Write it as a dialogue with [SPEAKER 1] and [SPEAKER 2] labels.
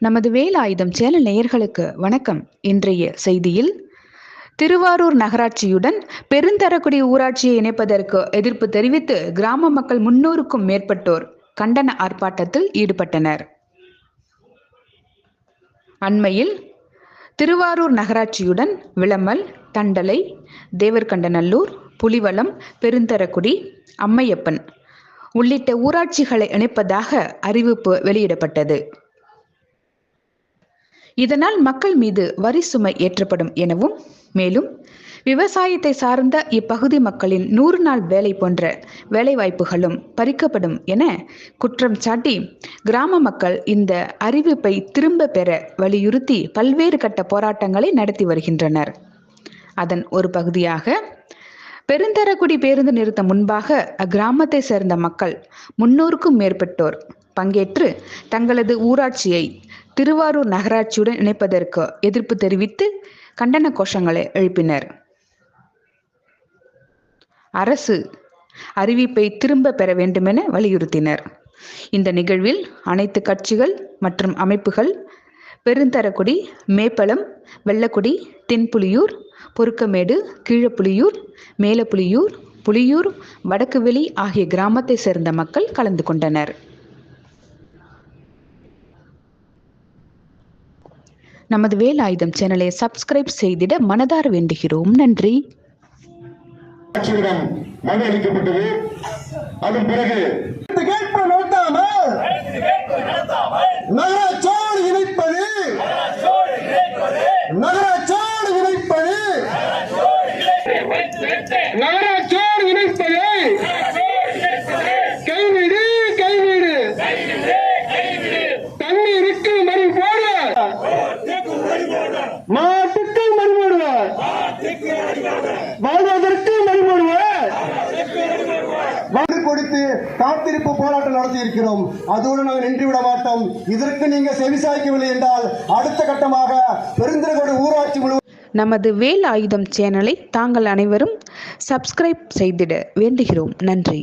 [SPEAKER 1] நமது வேலாயுதம் சேனல் நேயர்களுக்கு வணக்கம். இன்றைய செய்தியில் திருவாரூர் நகராட்சியுடன் பெருந்தரக்குடி ஊராட்சியை இணைப்பதற்கு எதிர்ப்பு தெரிவித்து கிராம மக்கள் 300க்கும் மேற்பட்டோர் கண்டன ஆர்ப்பாட்டத்தில் ஈடுபட்டனர். அண்மையில் திருவாரூர் நகராட்சியுடன் விளமல், தண்டலை, தேவர்கண்டநல்லூர், புலிவலம், பெருந்தரக்குடி, அம்மையப்பன் உள்ளிட்ட ஊராட்சிகளை இணைப்பதாக அறிவிப்பு வெளியிடப்பட்டது. இதனால் மக்கள் மீது வரி சுமை ஏற்றப்படும் எனவும், மேலும் விவசாயத்தை சார்ந்த இப்பகுதி மக்களின் 100 நாள் வேலை போன்ற வேலைவாய்ப்புகளும் பறிக்கப்படும் என குற்றம் சாட்டி கிராம மக்கள் இந்த அறிவிப்பை திரும்ப பெற வலியுறுத்தி பல்வேறு கட்ட போராட்டங்களை நடத்தி வருகின்றனர். அதன் ஒரு பகுதியாக பெருந்தரக்குடி பேருந்து நிறுத்தம் முன்பாக அக்கிராமத்தை சேர்ந்த மக்கள் 300க்கும் மேற்பட்டோர் பங்கேற்று தங்களது ஊராட்சியை திருவாரூர் நகராட்சியுடன் இணைப்பதற்கு எதிர்ப்பு தெரிவித்து கண்டன கோஷங்களை எழுப்பினர். அரசு அறிவிப்பை திரும்ப பெற வேண்டுமென வலியுறுத்தினர். இந்த நிகழ்வில் அனைத்து கட்சிகள் மற்றும் அமைப்புகள் பெருந்தரக்குடி, மேப்பலம், வெள்ளக்குடி, தென்புலியூர், பொருக்கமேடு, கீழப்புலியூர், மேலப்புலியூர், புலியூர், வடக்குவெளி ஆகிய கிராமத்தை சேர்ந்த மக்கள் கலந்து கொண்டனர். நமது வேலாயுதம் சேனலை சப்ஸ்கிரைப் செய்திட மனதார வேண்டுகிறோம். நன்றி.
[SPEAKER 2] மனு அளிக்கப்பட்டது. அதன் பிறகு நகராட்சியோடு இணைப்பது கைவிடு கைவிடு தண்ணீருக்கு மறு போடுவார், மாட்டுக்கு மறு போடுவார், வாழ்வதற்கு மறு போடுவார் கொடுத்து காத்திருப்பு போராட்டம் நடத்தி இருக்கிறோம். அதோடு நாங்கள் நின்றுவிட மாட்டோம். இதற்கு நீங்க செவிசாய்க்கவில்லை என்றால் அடுத்த கட்டமாக பெருந்தரக்குடி ஊராட்சி முழு
[SPEAKER 1] நமது வேலாயுதம் சேனலை தாங்கள் அனைவரும் சப்ஸ்கிரைப் செய்திட வேண்டுகிறோம். நன்றி.